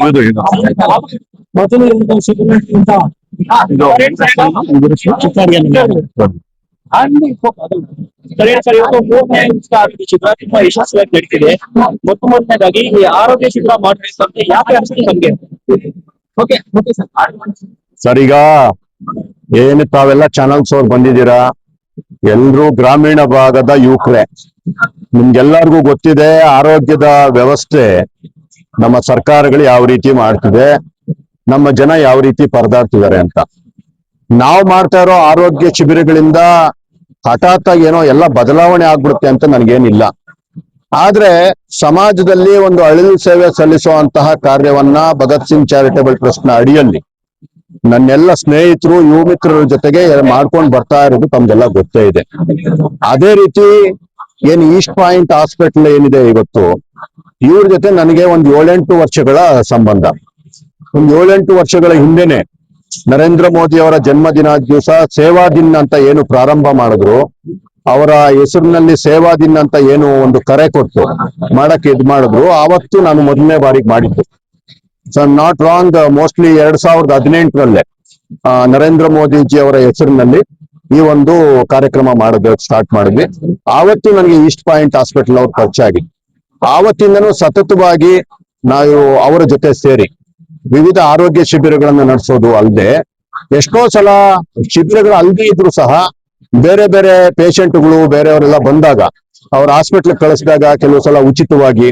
ಹೌದು ಇದು ಮೊದಲು ಸಿಗರೇಟ್ಗಿಂತ ಮೂರನೇ ಶಿಬಿರ ತುಂಬಾ ಯಶಸ್ವಿಯಾಗಿ ನಡೀತಿದೆ. ಮೊದಲನೇದಾಗಿ ಈ ಆರೋಗ್ಯ ಶಿಬಿರ ಮಾಡಬೇಕು ಅಂತ ಯಾಕೆ ಅನಿಸ್ತು ನಮ್ಗೆ? ಓಕೆ ಸರ್, ಈಗ ಏನು ತಾವೆಲ್ಲ ಚಾನಲ್ಸ್ ಅವ್ರು ಬಂದಿದ್ದೀರಾ, ಎಲ್ರೂ ಗ್ರಾಮೀಣ ಭಾಗದ ಯುವಕರೇ. ನಿಮ್ಗೆಲ್ಲರಿಗೂ ಗೊತ್ತಿದೆ ಆರೋಗ್ಯದ ವ್ಯವಸ್ಥೆ ನಮ್ಮ ಸರ್ಕಾರಗಳು ಯಾವ ರೀತಿ ಮಾಡ್ತಿದೆ, ನಮ್ಮ ಜನ ಯಾವ ರೀತಿ ಪರದಾಡ್ತಿದ್ದಾರೆ ಅಂತ. ನಾವು ಮಾಡ್ತಾ ಇರೋ ಆರೋಗ್ಯ ಶಿಬಿರಗಳಿಂದ ಹಠಾತ್ ಆಗಿ ಏನೋ ಎಲ್ಲ ಬದಲಾವಣೆ ಆಗ್ಬಿಡುತ್ತೆ ಅಂತ ನನಗೇನಿಲ್ಲ. ಆದ್ರೆ ಸಮಾಜದಲ್ಲಿ ಒಂದು ಅಳಿಲು ಸೇವೆ ಸಲ್ಲಿಸುವಂತಹ ಕಾರ್ಯವನ್ನ ಭಗತ್ ಸಿಂಗ್ ಚಾರಿಟೇಬಲ್ ಟ್ರಸ್ಟ್ ನ ಅಡಿಯಲ್ಲಿ ನನ್ನೆಲ್ಲ ಸ್ನೇಹಿತರು ಯುವ ಮಿತ್ರರ ಜೊತೆಗೆ ಮಾಡ್ಕೊಂಡು ಬರ್ತಾ ಇರೋದು ತಮ್ಗೆಲ್ಲ ಗೊತ್ತೇ ಇದೆ. ಅದೇ ರೀತಿ ಏನ್ ಈಸ್ಟ್ ಪಾಯಿಂಟ್ ಹಾಸ್ಪಿಟಲ್ ಏನಿದೆ ಇವತ್ತು, ಇವ್ರ ಜೊತೆ ನನಗೆ ಒಂದು 7-8 ವರ್ಷಗಳ ಸಂಬಂಧ. ಒಂದು 7-8 ವರ್ಷಗಳ ಹಿಂದೆನೆ ನರೇಂದ್ರ ಮೋದಿ ಅವರ ಜನ್ಮದಿನ ದಿವಸ ಸೇವಾ ದಿನ ಅಂತ ಏನು ಪ್ರಾರಂಭ ಮಾಡಿದ್ರು, ಅವರ ಹೆಸರಿನಲ್ಲಿ ಸೇವಾ ದಿನ ಅಂತ ಏನು ಒಂದು ಕರೆ ಕೊಟ್ಟು ಮಾಡಕ್ಕೆ ಇದ್ ಮಾಡಿದ್ರು, ಆವತ್ತು ನಾನು ಮೊದಲನೇ ಬಾರಿಗೆ ಮಾಡಿದ್ದು. So not wrong, mostly 2018 Narendra Modiji ಅವರ ಹೆಸರಿನಲ್ಲಿ ಈ ಒಂದು ಕಾರ್ಯಕ್ರಮ ಸ್ಟಾರ್ಟ್ ಮಾಡಿದ್ವಿ. ಆವತ್ತು ನನಗೆ ಈಸ್ಟ್ ಪಾಯಿಂಟ್ ಹಾಸ್ಪಿಟಲ್ ಅವ್ರು ಪರಿಚಯ ಆಗಿತ್ತು. ಆವತ್ತಿಂದನೂ ಸತತವಾಗಿ ನಾವು ಅವರ ಜೊತೆ ಸೇರಿ ವಿವಿಧ ಆರೋಗ್ಯ ಶಿಬಿರಗಳನ್ನು ನಡೆಸೋದು ಅಲ್ಲದೆ, ಎಷ್ಟೋ ಸಲ ಶಿಬಿರಗಳು ಅಲ್ಲದೆ ಇದ್ರು ಸಹ ಬೇರೆ ಬೇರೆ ಪೇಷಂಟ್ಗಳು ಬೇರೆಯವರೆಲ್ಲ ಬಂದಾಗ ಅವ್ರ ಹಾಸ್ಪಿಟ್ಲ್ ಕಳಿಸಿದಾಗ ಕೆಲವು ಸಲ ಉಚಿತವಾಗಿ,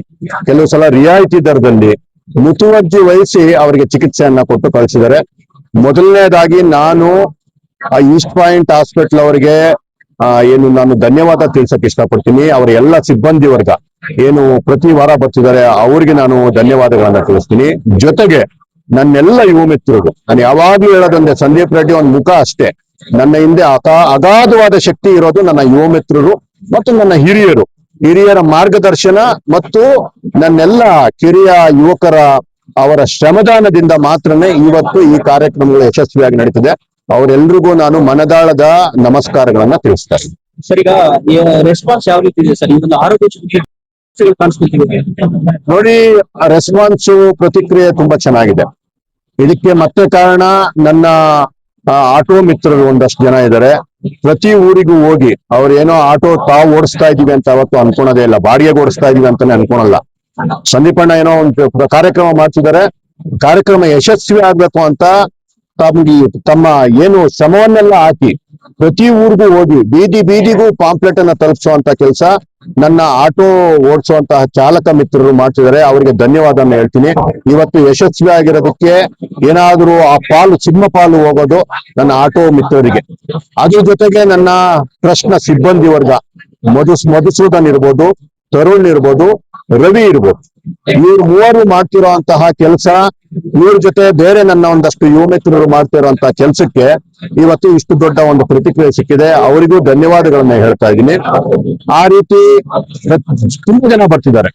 ಕೆಲವು ಸಲ ರಿಯಾಯಿತಿ ದರದಲ್ಲಿ ಮುತುವರ್ಜಿ ವಹಿಸಿ ಅವರಿಗೆ ಚಿಕಿತ್ಸೆಯನ್ನ ಕೊಟ್ಟು ಕಳಿಸಿದ್ದಾರೆ. ಮೊದಲನೇದಾಗಿ ನಾನು ಈಸ್ಟ್ ಪಾಯಿಂಟ್ ಹಾಸ್ಪಿಟಲ್ ಅವರಿಗೆ ಏನು ನಾನು ಧನ್ಯವಾದ ತಿಳಿಸಕ್ ಇಷ್ಟಪಡ್ತೀನಿ. ಅವರ ಎಲ್ಲ ಸಿಬ್ಬಂದಿ ವರ್ಗ ಏನು ಪ್ರತಿ ವಾರ ಬರ್ತಿದ್ದಾರೆ ಅವ್ರಿಗೆ ನಾನು ಧನ್ಯವಾದಗಳನ್ನ ತಿಳಿಸ್ತೀನಿ. ಜೊತೆಗೆ ನನ್ನೆಲ್ಲ ಯುವ ಮಿತ್ರರು, ನಾನು ಯಾವಾಗ್ಲೂ ಹೇಳೋದಂದ್ರೆ ಸಂದೀಪ್ ರೆಡ್ಡಿ ಒಂದು ಮುಖ ಅಷ್ಟೇ, ನನ್ನ ಹಿಂದೆ ಅಗಾಧವಾದ ಶಕ್ತಿ ಇರೋದು ನನ್ನ ಯುವ ಮಿತ್ರರು ಮತ್ತು ನನ್ನ ಹಿರಿಯರ ಮಾರ್ಗದರ್ಶನ ಮತ್ತು ನನ್ನೆಲ್ಲ ಕಿರಿಯ ಯುವಕರ ಅವರ ಶ್ರಮದಾನದಿಂದ ಮಾತ್ರನೇ ಇವತ್ತು ಈ ಕಾರ್ಯಕ್ರಮಗಳು ಯಶಸ್ವಿಯಾಗಿ ನಡೀತಿದೆ. ಅವರೆಲ್ರಿಗೂ ನಾನು ಮನದಾಳದ ನಮಸ್ಕಾರಗಳನ್ನ ತಿಳಿಸ್ತಾ ಇದ್ದೀನಿ. ಸರ್, ಈಗ ರೆಸ್ಪಾನ್ಸ್ ಯಾವ ರೀತಿ ಇದೆ ಸರ್? ಇದೊಂದು ಆರೋಗ್ಯ ನೋಡಿ, ರೆಸ್ಪಾನ್ಸ್ ಪ್ರತಿಕ್ರಿಯೆ ತುಂಬಾ ಚೆನ್ನಾಗಿದೆ. ಇದಕ್ಕೆ ಮತ್ತೆ ಕಾರಣ ನನ್ನ ಆಟೋ ಮಿತ್ರರು ಒಂದಷ್ಟು ಜನ ಇದ್ದಾರೆ. ಪ್ರತಿ ಊರಿಗೂ ಹೋಗಿ ಅವ್ರೇನೋ ಆಟೋ ತಾವು ಓಡಿಸ್ತಾ ಇದೀವಿ ಅಂತ ಅವತ್ತು ಅನ್ಕೊಳೋದೇ ಇಲ್ಲ, ಬಾಡಿಗೆಗೆ ಓಡಿಸ್ತಾ ಇದೀವಿ ಅಂತಾನೆ ಅನ್ಕೊಳಲ್ಲ. ಸಂದೀಪಣ್ಣ ಏನೋ ಒಂದು ಕಾರ್ಯಕ್ರಮ ಮಾಡ್ತಿದ್ದಾರೆ, ಕಾರ್ಯಕ್ರಮ ಯಶಸ್ವಿ ಆಗ್ಬೇಕು ಅಂತ ತಮ್ಮ ಏನು ಶ್ರಮವನ್ನೆಲ್ಲ ಹಾಕಿ ಪ್ರತಿ ಊರಿಗೂ ಹೋಗಿ ಬೀದಿಗೂ ಪಾಂಪ್ಲೆಟ್ ಅನ್ನ ತಲುಪಿಸುವಂತ ಕೆಲಸ ನನ್ನ ಆಟೋ ಓಡಿಸುವಂತಹ ಚಾಲಕ ಮಿತ್ರರು ಮಾಡ್ತಿದ್ದಾರೆ. ಅವರಿಗೆ ಧನ್ಯವಾದನ ಹೇಳ್ತೀನಿ. ಇವತ್ತು ಯಶಸ್ವಿ ಆಗಿರೋದಕ್ಕೆ ಏನಾದ್ರೂ ಆ ಸಿಂಹ ಪಾಲು ಹೋಗೋದು ನನ್ನ ಆಟೋ ಮಿತ್ರರಿಗೆ. ಅದ್ರ ಜೊತೆಗೆ ನನ್ನ ಟ್ರಸ್ಟ್ ನ ಸಿಬ್ಬಂದಿ ವರ್ಗ, ಮಧುಸೂದನ್ ಇರ್ಬೋದು, ತರುಣ್ ಇರ್ಬೋದು, ರವಿ ಇರ್ಬೋದು, ಇವ್ರು ಮೂವರು ಮಾಡ್ತಿರೋಂತಹ ಕೆಲಸ, ಇವ್ರ ಜೊತೆ ಬೇರೆ ನನ್ನ ಒಂದಷ್ಟು ಯುವ ಮಿತ್ರರು ಮಾಡ್ತಿರೋಂತಹ ಕೆಲಸಕ್ಕೆ ಇವತ್ತು ಇಷ್ಟು ದೊಡ್ಡ ಒಂದು ಪ್ರತಿಕ್ರಿಯೆ ಸಿಕ್ಕಿದೆ. ಅವರಿಗೂ ಧನ್ಯವಾದಗಳನ್ನ ಹೇಳ್ತಾ ಇದ್ದೀನಿ. ಆ ರೀತಿ ತುಂಬಾ ಜನ ಬರ್ತಿದ್ದಾರೆ.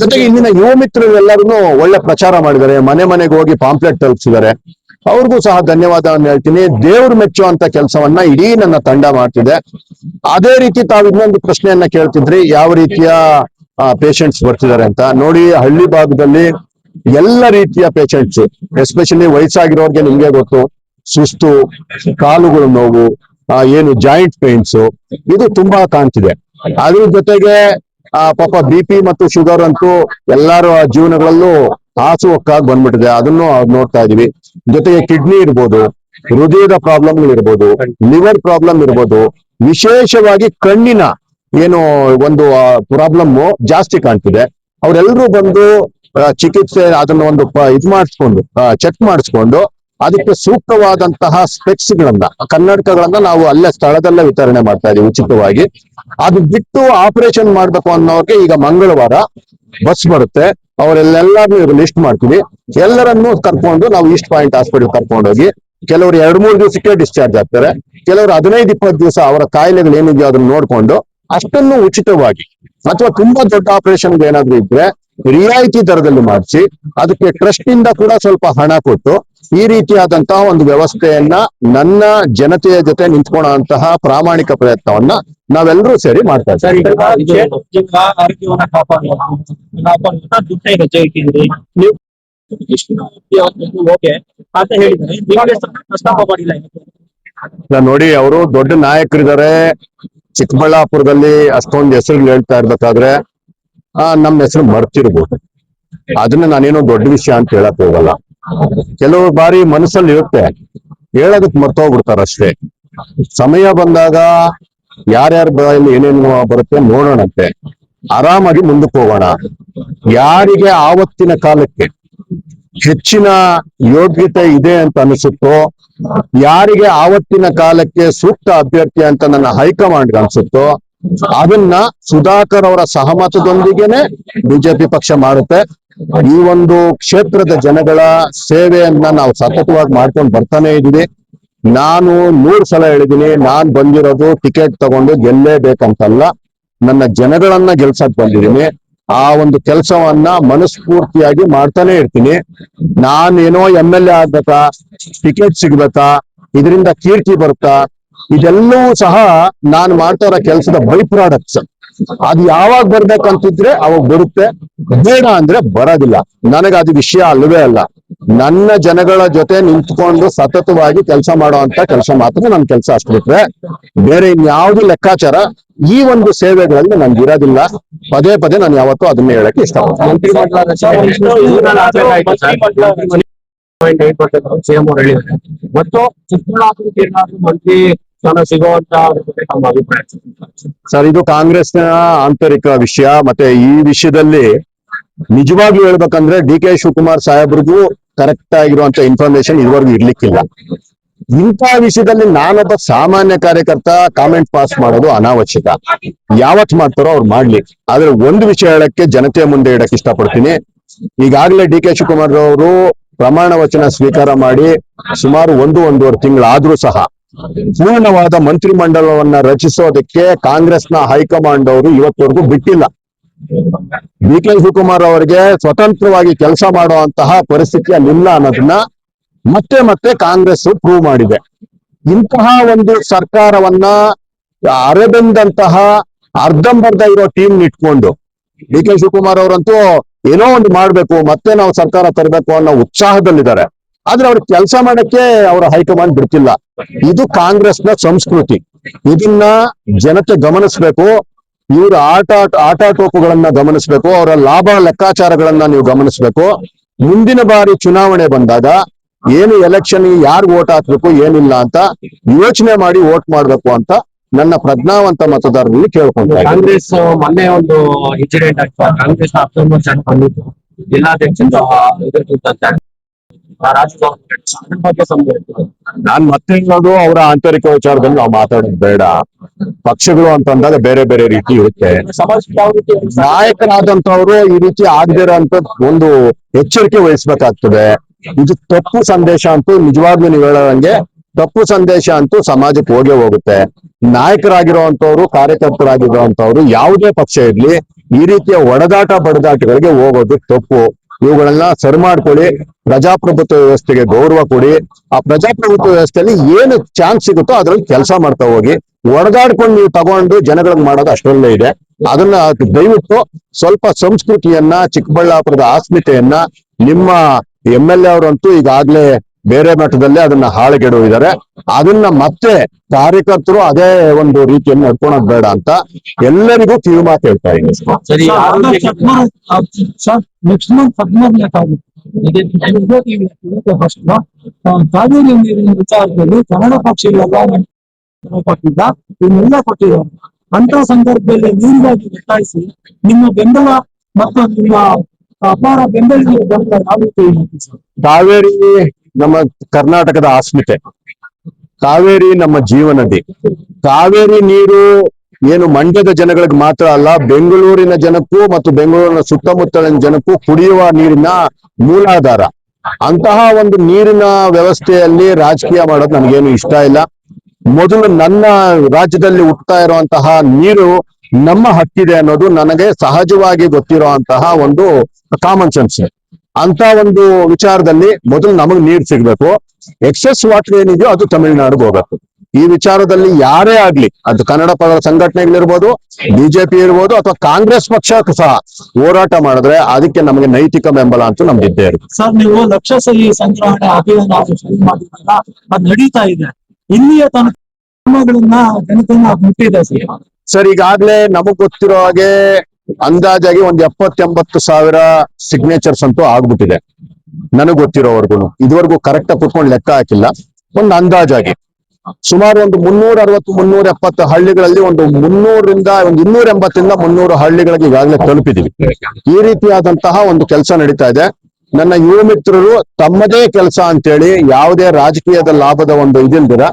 ಜೊತೆಗೆ ಇಲ್ಲಿನ ಯುವ ಮಿತ್ರರು ಎಲ್ಲರೂ ಒಳ್ಳೆ ಪ್ರಚಾರ ಮಾಡಿದ್ದಾರೆ, ಮನೆಗೆ ಹೋಗಿ ಪಾಂಪ್ಲೆಟ್ ತಲುಪಿಸಿದ್ದಾರೆ. ಅವ್ರಿಗೂ ಸಹ ಧನ್ಯವಾದವನ್ನು ಹೇಳ್ತೀನಿ. ದೇವ್ರು ಮೆಚ್ಚುವಂತ ಕೆಲಸವನ್ನ ಇಡೀ ನನ್ನ ತಂಡ ಮಾಡ್ತಿದೆ. ಅದೇ ರೀತಿ ತಾವು ಇನ್ನೊಂದು ಪ್ರಶ್ನೆಯನ್ನ ಕೇಳ್ತಿದ್ರಿ, ಯಾವ ರೀತಿಯ ಪೇಷಂಟ್ಸ್ ಬರ್ತಿದ್ದಾರೆ ಅಂತ. ನೋಡಿ, ಹಳ್ಳಿ ಭಾಗದಲ್ಲಿ ಎಲ್ಲ ರೀತಿಯ ಪೇಷಂಟ್ಸ್, ಎಸ್ಪೆಷಲಿ ವಯಸ್ಸಾಗಿರೋರ್ಗೆ ನಿಮ್ಗೆ ಗೊತ್ತು, ಸುಸ್ತು, ಕಾಲುಗಳ ನೋವು, ಏನು ಜಾಯಿಂಟ್ ಪೇನ್ಸ್, ಇದು ತುಂಬಾ ಕಾಣ್ತಿದೆ. ಅದ್ರ ಜೊತೆಗೆ ಪಾಪ BP ಮತ್ತು ಶುಗರ್ ಅಂತೂ ಎಲ್ಲರ ಜೀವನಗಳಲ್ಲೂ ಹಾಸುವಕ್ಕಾಗಿ ಬಂದ್ಬಿಟ್ಟಿದೆ, ಅದನ್ನು ನೋಡ್ತಾ ಇದೀವಿ. ಜೊತೆಗೆ ಕಿಡ್ನಿ ಇರ್ಬೋದು, ಹೃದಯದ ಪ್ರಾಬ್ಲಮ್ಗಳು ಇರ್ಬೋದು, ಲಿವರ್ ಪ್ರಾಬ್ಲಮ್ ಇರ್ಬೋದು, ವಿಶೇಷವಾಗಿ ಕಣ್ಣಿನ ಏನು ಒಂದು ಪ್ರಾಬ್ಲಮ್ ಜಾಸ್ತಿ ಕಾಣ್ತಿದೆ. ಅವರೆಲ್ಲರೂ ಬಂದು ಚಿಕಿತ್ಸೆ ಅದನ್ನ ಒಂದು ಚೆಕ್ ಮಾಡಿಸ್ಕೊಂಡು ಅದಕ್ಕೆ ಸೂಕ್ತವಾದಂತಹ ಸ್ಪೆಕ್ಸ್ ಗಳನ್ನ, ಕನ್ನಡಕಗಳನ್ನ ನಾವು ಅಲ್ಲೇ ಸ್ಥಳದಲ್ಲೇ ವಿತರಣೆ ಮಾಡ್ತಾ ಇದೀವಿ ಉಚಿತವಾಗಿ. ಅದು ಬಿಟ್ಟು ಆಪರೇಷನ್ ಮಾಡ್ಬೇಕು ಅನ್ನೋಕೆ ಈಗ ಮಂಗಳವಾರ ಬಸ್ ಬರುತ್ತೆ. ಅವರೆಲ್ಲೆಲ್ಲರೂ ಲಿಸ್ಟ್ ಮಾಡ್ತೀವಿ. ಎಲ್ಲರನ್ನೂ ಕರ್ಕೊಂಡು ನಾವು ಈಸ್ಟ್ ಪಾಯಿಂಟ್ ಹಾಸ್ಪಿಟಲ್ ಕರ್ಕೊಂಡೋಗಿ, ಕೆಲವರು 2-3 ದಿವಸಕ್ಕೆ ಡಿಸ್ಚಾರ್ಜ್ ಆಗ್ತಾರೆ, ಕೆಲವರು 15-20 ದಿವಸ ಅವರ ಕಾಯಿಲೆಗಳು ಏನಿದೆಯೋ ಅದನ್ನ ನೋಡ್ಕೊಂಡು ಅಷ್ಟನ್ನು ಉಚಿತವಾಗಿ, ಅಥವಾ ತುಂಬಾ ದೊಡ್ಡ ಆಪರೇಷನ್ ಏನಾದ್ರೂ ಇದ್ರೆ ರಿಯಾಯಿತಿ ದರದಲ್ಲಿ ಮಾಡಿಸಿ, ಅದಕ್ಕೆ ಟ್ರಸ್ಟ್ ಇಂದ ಕೂಡ ಸ್ವಲ್ಪ ಹಣ ಕೊಟ್ಟು ಈ ರೀತಿಯಾದಂತಹ ಒಂದು ವ್ಯವಸ್ಥೆಯನ್ನ ನನ್ನ ಜನತೆಯ ಜೊತೆ ನಿಂತ್ಕೊಳ್ಳುವಂತಹ ಪ್ರಾಮಾಣಿಕ ಪ್ರಯತ್ನವನ್ನ ನಾವೆಲ್ಲರೂ ಸೇರಿ ಮಾಡ್ತಾ ಇದ್ದೀವಿ. ಓಕೆ ಅಂತ ಹೇಳಿದ್ರೆ ನಿಮ್ಮ ಹೆಸರನ್ನ ಪ್ರಸ್ತಾಪ ಮಾಡಿಲ್ಲ ನೋಡಿ, ಅವರು ದೊಡ್ಡ ನಾಯಕರಿದ್ದಾರೆ. ಚಿಕ್ಕಬಳ್ಳಾಪುರದಲ್ಲಿ ಅಷ್ಟೊಂದು ಹೆಸರು ಹೇಳ್ತಾ ಇರ್ಬೇಕಾದ್ರೆ ನಮ್ಮ ಹೆಸರು ಮರ್ತಿರ್ಬೋದು. ಅದನ್ನ ನಾನೇನೋ ದೊಡ್ಡ ವಿಷಯ ಅಂತ ಹೇಳಕ್ ಹೋಗಲ್ಲ. ಕೆಲವು ಬಾರಿ ಮನಸ್ಸಲ್ಲಿ ಇರುತ್ತೆ, ಹೇಳೋದಕ್ ಮರ್ತೋಗ್ಬಿಡ್ತಾರ ಅಷ್ಟೇ. ಸಮಯ ಬಂದಾಗ ಯಾರ್ಯಾರ ಬಾಯಲ್ಲಿ ಏನೇನು ಬರುತ್ತೆ ನೋಡೋಣಂತೆ, ಆರಾಮಾಗಿ ಮುಂದಕ್ಕೆ ಹೋಗೋಣ. ಯಾರಿಗೆ ಆವತ್ತಿನ ಕಾಲಕ್ಕೆ ಹೆಚ್ಚಿನ ಯೋಗ್ಯತೆ ಇದೆ ಅಂತ ಅನಿಸುತ್ತೋ, ಯಾರಿಗೆ ಆವತ್ತಿನ ಕಾಲಕ್ಕೆ ಸೂಕ್ತ ಅಭ್ಯರ್ಥಿ ಅಂತ ನನ್ನ ಹೈಕಮಾಂಡ್ ಅನ್ಸುತ್ತೋ, ಅದನ್ನ ಸುಧಾಕರ್ ಅವರ ಸಹಮತದೊಂದಿಗೆನೆ ಬಿಜೆಪಿ ಪಕ್ಷ ಮಾಡುತ್ತೆ. ಈ ಒಂದು ಕ್ಷೇತ್ರದ ಜನಗಳ ಸೇವೆಯನ್ನ ನಾವು ಸತತವಾಗಿ ಮಾಡ್ಕೊಂಡು ಬರ್ತಾನೆ ಇದೀವಿ. ನಾನು 100 ಸಲ ಹೇಳಿದೀನಿ, ನಾನ್ ಬಂದಿರೋದು ಟಿಕೆಟ್ ತಗೊಂಡು ಗೆಲ್ಲೇಬೇಕಂತಲ್ಲ, ನನ್ನ ಜನಗಳನ್ನ ಗೆಲ್ಸಕ್ ಬಂದಿದ್ದೀನಿ. ಆ ಒಂದು ಕೆಲಸವನ್ನ ಮನಸ್ಫೂರ್ತಿಯಾಗಿ ಮಾಡ್ತಾನೆ ಇರ್ತೀನಿ. ನಾನೇನೋ MLA ಆಗ್ಬೇಕಾ, ಟಿಕೆಟ್ ಸಿಗ್ಬೇಕಾ, ಇದರಿಂದ ಕೀರ್ತಿ ಬರುತ್ತಾ, ಇದೆಲ್ಲವೂ ಸಹ ನಾನು ಮಾಡ್ತಾ ಇರೋ ಕೆಲಸದ ಬೈ ಪ್ರಾಡಕ್ಟ್ಸ್. ಅದು ಯಾವಾಗ ಬರ್ಬೇಕಂತಿದ್ರೆ ಅವಾಗ ಬರುತ್ತೆ, ಬೇಡ ಅಂದ್ರೆ ಬರೋದಿಲ್ಲ. ನನಗೆ ಅದು ವಿಷಯ ಅಲ್ಲವೇ ಅಲ್ಲ. ನನ್ನ ಜನಗಳ ಜೊತೆ ನಿಂತ್ಕೊಂಡು ಸತತವಾಗಿ ಕೆಲಸ ಮಾಡುವಂತ ಕೆಲಸ ಮಾತ್ರ ನನ್ನ ಕೆಲಸ. ಅಷ್ಟು ಬಿಟ್ರೆ ಬೇರೆ ಇನ್ಯಾವುದು ಲೆಕ್ಕಾಚಾರ ಈ ಒಂದು ಸೇವೆಗಳಲ್ಲಿ ನನ್ಗೆ ಇರೋದಿಲ್ಲ. ಪದೇ ಪದೇ ನಾನು ಯಾವತ್ತೂ ಅದನ್ನ ಹೇಳಕ್ಕೆ ಇಷ್ಟಪಡ್ತೀನಿ. ಸಿಎಂ ಅವರು ಹೇಳಿದ್ದಾರೆ ಮತ್ತು ಚಿಕ್ಕಬಳ್ಳಾಪುರಕ್ಕೆ ಏನಾದ್ರು ಮಂತ್ರಿ ಸ್ಥಾನ ಸಿಗುವಂತ ತಮ್ಮ ಅಭಿಪ್ರಾಯ ಸರ್, ಇದು ಕಾಂಗ್ರೆಸ್ನ ಆಂತರಿಕ ವಿಷಯ. ಮತ್ತೆ ಈ ವಿಷಯದಲ್ಲಿ ನಿಜವಾಗ್ಲೂ ಹೇಳ್ಬೇಕಂದ್ರೆ DK ಶಿವಕುಮಾರ್ ಸಾಹೇಬ್ರಿಗೂ ಕರೆಕ್ಟ್ ಆಗಿರುವಂತ ಇನ್ಫಾರ್ಮೇಶನ್ ಇದುವರೆಗೂ ಇರ್ಲಿಕ್ಕಿಲ್ಲ. ಇಂಥ ವಿಷಯದಲ್ಲಿ ನಾನೊಬ್ಬ ಸಾಮಾನ್ಯ ಕಾರ್ಯಕರ್ತ ಕಾಮೆಂಟ್ ಪಾಸ್ ಮಾಡೋದು ಅನಾವಶ್ಯಕ. ಯಾವತ್ ಮಾಡ್ತಾರೋ ಅವ್ರು ಮಾಡ್ಲಿ. ಆದ್ರೆ ಒಂದು ವಿಷಯ ಹೇಳಕ್ಕೆ ಜನತೆಯ ಮುಂದೆ ಇಡಕ್ಕೆ ಇಷ್ಟಪಡ್ತೀನಿ. ಈಗಾಗಲೇ DK ಶಿವಕುಮಾರ್ ಅವರು ಪ್ರಮಾಣ ವಚನ ಸ್ವೀಕಾರ ಮಾಡಿ ಸುಮಾರು 1-1.5 ತಿಂಗಳಾದ್ರೂ ಸಹ ಪೂರ್ಣವಾದ ಮಂತ್ರಿಮಂಡಲವನ್ನ ರಚಿಸೋದಕ್ಕೆ ಕಾಂಗ್ರೆಸ್ನ ಹೈಕಮಾಂಡ್ ಅವರು ಇವತ್ತವರೆಗೂ ಬಿಟ್ಟಿಲ್ಲ. DK ಶಿವಕುಮಾರ್ ಅವರಿಗೆ ಸ್ವತಂತ್ರವಾಗಿ ಕೆಲಸ ಮಾಡುವಂತಹ ಪರಿಸ್ಥಿತಿ ಅಲ್ಲಿಲ್ಲ ಅನ್ನೋದನ್ನ ಮತ್ತೆ ಮತ್ತೆ ಕಾಂಗ್ರೆಸ್ ಪ್ರೂವ್ ಮಾಡಿದೆ. ಇಂತಹ ಒಂದು ಸರ್ಕಾರವನ್ನ ಅರೆಬೆಂದಂತಹ ಅರ್ಧಂಬರ್ಧ ಇರೋ ಟೀಮ್ ಇಟ್ಕೊಂಡು DK ಶಿವಕುಮಾರ್ ಅವರಂತೂ ಏನೋ ಒಂದು ಮಾಡ್ಬೇಕು, ಮತ್ತೆ ನಾವು ಸರ್ಕಾರ ತರಬೇಕು ಅನ್ನೋ ಉತ್ಸಾಹದಲ್ಲಿದ್ದಾರೆ. ಆದ್ರೆ ಅವ್ರ ಕೆಲಸ ಮಾಡಕ್ಕೆ ಅವರ ಹೈಕಮಾಂಡ್ ಬಿಡ್ತಿಲ್ಲ. ಇದು ಕಾಂಗ್ರೆಸ್ನ ಸಂಸ್ಕೃತಿ. ಇದನ್ನ ಜನತೆ ಗಮನಿಸ್ಬೇಕು. ಇವ್ರ ಆಟಾಟೋಪುಗಳನ್ನ ಗಮನಿಸ್ಬೇಕು. ಅವರ ಲಾಭ ಲೆಕ್ಕಾಚಾರಗಳನ್ನ ನೀವು ಗಮನಿಸ್ಬೇಕು. ಮುಂದಿನ ಬಾರಿ ಚುನಾವಣೆ ಬಂದಾಗ ಏನು ಎಲೆಕ್ಷನ್ ಯಾರು ವೋಟ್ ಹಾಕ್ಬೇಕು ಏನಿಲ್ಲ ಅಂತ ಯೋಚನೆ ಮಾಡಿ ವೋಟ್ ಮಾಡ್ಬೇಕು ಅಂತ ನನ್ನ ಪ್ರಜ್ಞಾವಂತ ಮತದಾರರಲ್ಲಿ ಕೇಳ್ಕೊಂತಾರೆ. ಕಾಂಗ್ರೆಸ್ ಮೊನ್ನೆ ಒಂದು ಇನ್ಸಿಡೆಂಟ್ ಆಗ್ತದೆ. ಕಾಂಗ್ರೆಸ್ 19 ಜನ ಬಂದಿದ್ದು ಜಿಲ್ಲಾಧ್ಯಕ್ಷ ನಾನ್ ಮತ್ತೆ ಹೇಳೋದು, ಅವರ ಆಂತರಿಕ ವಿಚಾರದಲ್ಲಿ ನಾವು ಮಾತಾಡೋದು ಬೇಡ. ಪಕ್ಷಗಳು ಅಂತಂದಾಗ ಬೇರೆ ಬೇರೆ ರೀತಿ ಇರುತ್ತೆ. ನಾಯಕರಾದಂತವ್ರು ಈ ರೀತಿ ಆಗದಿರೋಂತ ಒಂದು ಎಚ್ಚರಿಕೆ ವಹಿಸ್ಬೇಕಾಗ್ತದೆ. ಇದು ತಪ್ಪು ಸಂದೇಶ ಅಂತೂ ನಿಜವಾಗ್ಲೂ ನೀವು ಹೇಳೋದಂಗೆ ತಪ್ಪು ಸಂದೇಶ ಅಂತೂ ಸಮಾಜಕ್ಕೆ ಹೋಗುತ್ತೆ. ನಾಯಕರಾಗಿರುವಂತವ್ರು, ಕಾರ್ಯಕರ್ತರಾಗಿರುವಂತವ್ರು ಯಾವುದೇ ಪಕ್ಷ ಇರ್ಲಿ, ಈ ರೀತಿಯ ಒಡೆದಾಟ ಬಡದಾಟಗಳಿಗೆ ಹೋಗೋದು ತಪ್ಪು. ಇವುಗಳನ್ನ ಸರಿ ಮಾಡ್ಕೊಳ್ಳಿ. ಪ್ರಜಾಪ್ರಭುತ್ವ ವ್ಯವಸ್ಥೆಗೆ ಗೌರವ ಕೊಡಿ. ಆ ಪ್ರಜಾಪ್ರಭುತ್ವ ವ್ಯವಸ್ಥೆಯಲ್ಲಿ ಏನು ಚಾನ್ಸ್ ಸಿಗುತ್ತೋ ಅದ್ರಲ್ಲಿ ಕೆಲಸ ಮಾಡ್ತಾ ಹೋಗಿ. ಒಡೆದಾಡ್ಕೊಂಡು ನೀವು ತಗೊಂಡು ಜನಗಳಿಗೆ ಮಾಡೋದು ಅಷ್ಟರಲ್ಲೇ ಇದೆ. ಅದನ್ನ ದಯವಿಟ್ಟು ಸ್ವಲ್ಪ ಸಂಸ್ಕೃತಿಯನ್ನ, ಚಿಕ್ಕಬಳ್ಳಾಪುರದ ಅಸ್ಮಿತೆಯನ್ನ, ನಿಮ್ಮ MLA ಅವರಂತೂ ಈಗಾಗ್ಲೇ ಬೇರೆ ಮಟ್ಟದಲ್ಲಿ ಅದನ್ನ ಹಾಳುಗೆಡುವಿದ್ದಾರೆ. ಅದನ್ನ ಮತ್ತೆ ಕಾರ್ಯಕರ್ತರು ಅದೇ ಒಂದು ರೀತಿಯಲ್ಲಿ ನಡ್ಕೊಳೋದ್ ಬೇಡ ಅಂತ ಎಲ್ಲರಿಗೂ ಕಿವಿ ಮಾತು ಹೇಳ್ತಾ ಇದ್ದೀನಿ. ಸರಿ, ನೆಕ್ಸ್ಟ್ ಮಂತ್ 17ನೇ ತಾರೀಕು ಕಾವೇರಿ ನೀರಿನ ವಿಚಾರದಲ್ಲಿ ಕನ್ನಡ ಪಕ್ಷಗಳೆಲ್ಲ ಕೊಟ್ಟಿದ್ದ ಇವನ್ನೆಲ್ಲ ಕೊಟ್ಟಿದ್ದಾರೆ. ಅಂತ ಸಂದರ್ಭದಲ್ಲಿ ನೀರಿಗಾಗಿ ಒತ್ತಾಯಿಸಿ ನಿಮ್ಮ ಬೆಂಬಲ ಮತ್ತು ನಿಮ್ಮ ಅಪಾರ ಬೆಂಬಲಿಗೆ ಬಂದ ಯಾವ ರೀತಿ ಸರ್? ಕಾವೇರಿ ನಮ್ಮ ಕರ್ನಾಟಕದ ಅಸ್ಮಿತೆ. ಕಾವೇರಿ ನಮ್ಮ ಜೀವನದಿ. ಕಾವೇರಿ ನೀರು ಏನು ಮಂಡ್ಯದ ಜನಗಳಿಗೆ ಮಾತ್ರ ಅಲ್ಲ, ಬೆಂಗಳೂರಿನ ಜನಕ್ಕೂ ಮತ್ತು ಬೆಂಗಳೂರಿನ ಸುತ್ತಮುತ್ತಲಿನ ಜನಕ್ಕೂ ಕುಡಿಯುವ ನೀರಿನ ಮೂಲಾಧಾರ. ಅಂತಹ ಒಂದು ನೀರಿನ ವ್ಯವಸ್ಥೆಯಲ್ಲಿ ರಾಜಕೀಯ ಮಾಡೋದು ನನಗೇನು ಇಷ್ಟ ಇಲ್ಲ. ಮೊದಲು ನನ್ನ ರಾಜ್ಯದಲ್ಲಿ ಹುಟ್ಟುತ್ತಾ ಇರುವಂತಹ ನೀರು ನಮ್ಮ ಹಕ್ಕಿದೆ ಅನ್ನೋದು ನನಗೆ ಸಹಜವಾಗಿ ಗೊತ್ತಿರುವಂತಹ ಒಂದು ಕಾಮನ್ ಸೆನ್ಸ್. ಅಂತ ಒಂದು ವಿಚಾರದಲ್ಲಿ ಮೊದಲು ನಮಗ್ ನೀರು ಸಿಗ್ಬೇಕು. ಎಕ್ಸೆಸ್ ವಾಟರ್ ಏನಿದೆಯೋ ಅದು ತಮಿಳುನಾಡಿಗೆ ಹೋಗ್ಬೇಕು. ಈ ವಿಚಾರದಲ್ಲಿ ಯಾರೇ ಆಗ್ಲಿ, ಅದು ಕನ್ನಡ ಪರ ಸಂಘಟನೆಗಳಿರ್ಬೋದು, ಬಿಜೆಪಿ ಇರ್ಬೋದು, ಅಥವಾ ಕಾಂಗ್ರೆಸ್ ಪಕ್ಷ ಸಹ ಹೋರಾಟ ಮಾಡಿದ್ರೆ ಅದಕ್ಕೆ ನಮಗೆ ನೈತಿಕ ಬೆಂಬಲ ಅಂತೂ ನಮ್ದು ಇದ್ದೇ ಇರುತ್ತೆ. ಸರ್, ನೀವು ಲಕ್ಷ ಸಹಿ ಸಂಗ್ರಹಣೆ ಅಭಿಯಾನ ಶುರು ಮಾಡಿದ್ದೀರಾ, ಅದು ನಡೀತಾ ಇದೆ. ಇಲ್ಲಿಯ ತನಕ ಕ್ರಮಗಳನ್ನ ಜನತೆನ ಮುಟ್ಟಿದೆ ಸರ್. ಸರ್, ಈಗಾಗ್ಲೇ ನಮಗ್ ಗೊತ್ತಿರೋ ಹಾಗೆ ಅಂದಾಜಾಗಿ ಒಂದ್ 70-80 ಸಾವಿರ ಸಿಗ್ನೇಚರ್ಸ್ ಅಂತೂ ಆಗ್ಬಿಟ್ಟಿದೆ ನನಗ್ ಗೊತ್ತಿರೋವರ್ಗು. ಇದುವರೆಗೂ ಕರೆಕ್ಟ್ ಆಗಿ ಕುತ್ಕೊಂಡು ಲೆಕ್ಕ ಹಾಕಿಲ್ಲ. ಒಂದು ಅಂದಾಜಾಗಿ ಸುಮಾರು ಒಂದು 360-370 ಹಳ್ಳಿಗಳಲ್ಲಿ ಒಂದು 280-300 ಹಳ್ಳಿಗಳಿಗೆ ಈಗಾಗಲೇ ತಲುಪಿದೀವಿ. ಈ ರೀತಿಯಾದಂತಹ ಒಂದು ಕೆಲಸ ನಡೀತಾ ಇದೆ. ನನ್ನ ಯುವ ಮಿತ್ರರು ತಮ್ಮದೇ ಕೆಲಸ ಅಂತೇಳಿ ಯಾವುದೇ ರಾಜಕೀಯದ ಲಾಭದ ಒಂದು ಇದಿಲ್ದಿರ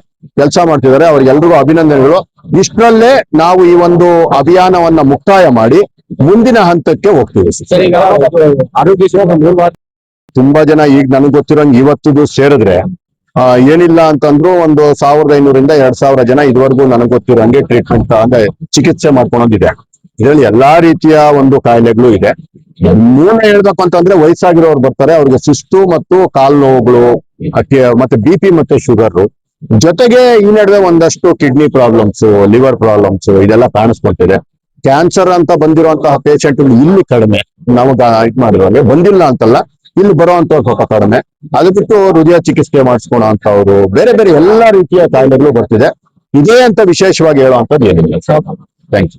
ಕೆಲಸ ಮಾಡ್ತಿದ್ದಾರೆ. ಅವ್ರಿಗೆಲ್ರಿಗೂ ಅಭಿನಂದನೆಗಳು. ಇಷ್ಟರಲ್ಲೇ ನಾವು ಈ ಒಂದು ಅಭಿಯಾನವನ್ನ ಮುಕ್ತಾಯ ಮಾಡಿ ಮುಂದಿನ ಹಂತಕ್ಕೆ ಹೋಗ್ತೀವಿ. ಸರ್, ಈಗ ಆರೋಗ್ಯ ಸೇವಾ ತುಂಬಾ ಜನ ಈಗ ನನಗೆ ಗೊತ್ತಿರೋಂಗ್ ಇವತ್ತು ಸೇರಿದ್ರೆ ಏನಿಲ್ಲ ಅಂತಂದ್ರು ಒಂದು 1500-2000 ಜನ ಇದುವರೆಗೂ ನನಗೆ ಗೊತ್ತಿರೋಂಗೆ ಟ್ರೀಟ್ಮೆಂಟ್ ಅಂದ್ರೆ ಚಿಕಿತ್ಸೆ ಮಾಡ್ಕೊಳೋದಿದೆ. ಇದರಲ್ಲಿ ಎಲ್ಲಾ ರೀತಿಯ ಒಂದು ಕಾಯಿಲೆಗಳು ಇದೆ. ಮೂಲ ಹೇಳ್ಬೇಕು ಅಂತಂದ್ರೆ ವಯಸ್ಸಾಗಿರೋರು ಬರ್ತಾರೆ, ಅವ್ರಿಗೆ ಸುಸ್ತು ಮತ್ತು ಕಾಲು ನೋವುಗಳು, ಮತ್ತೆ BP ಮತ್ತೆ ಶುಗರ್, ಜೊತೆಗೆ ಈ ನಡುವೆ ಒಂದಷ್ಟು ಕಿಡ್ನಿ ಪ್ರಾಬ್ಲಮ್ಸ್, ಲಿವರ್ ಪ್ರಾಬ್ಲಮ್ಸ್ ಇದೆಲ್ಲ ಕಾಣಿಸ್ಕೊಳ್ತಿದೆ. ಕ್ಯಾನ್ಸರ್ ಅಂತ ಬಂದಿರುವಂತಹ ಪೇಷಂಟ್ ಇಲ್ಲಿ ಕಡಿಮೆ, ನಮಗ ಇದು ಮಾಡಿರೋಂಗೆ ಬಂದಿಲ್ಲ ಅಂತಲ್ಲ, ಇಲ್ಲಿ ಬರುವಂತ ಸ್ವಲ್ಪ ಕಡಿಮೆ. ಅದು ಬಿಟ್ಟು ಹೃದಯ ಚಿಕಿತ್ಸೆ ಮಾಡಿಸ್ಕೊಳೋ ಅಂತವ್ರು, ಬೇರೆ ಬೇರೆ ಎಲ್ಲಾ ರೀತಿಯ ಕಾಯಿಲೆಗಳು ಬರ್ತಿದೆ. ಇದೇ ಅಂತ ವಿಶೇಷವಾಗಿ ಹೇಳುವಂತದ್ದು ಏನಿಲ್ಲ. Thank you.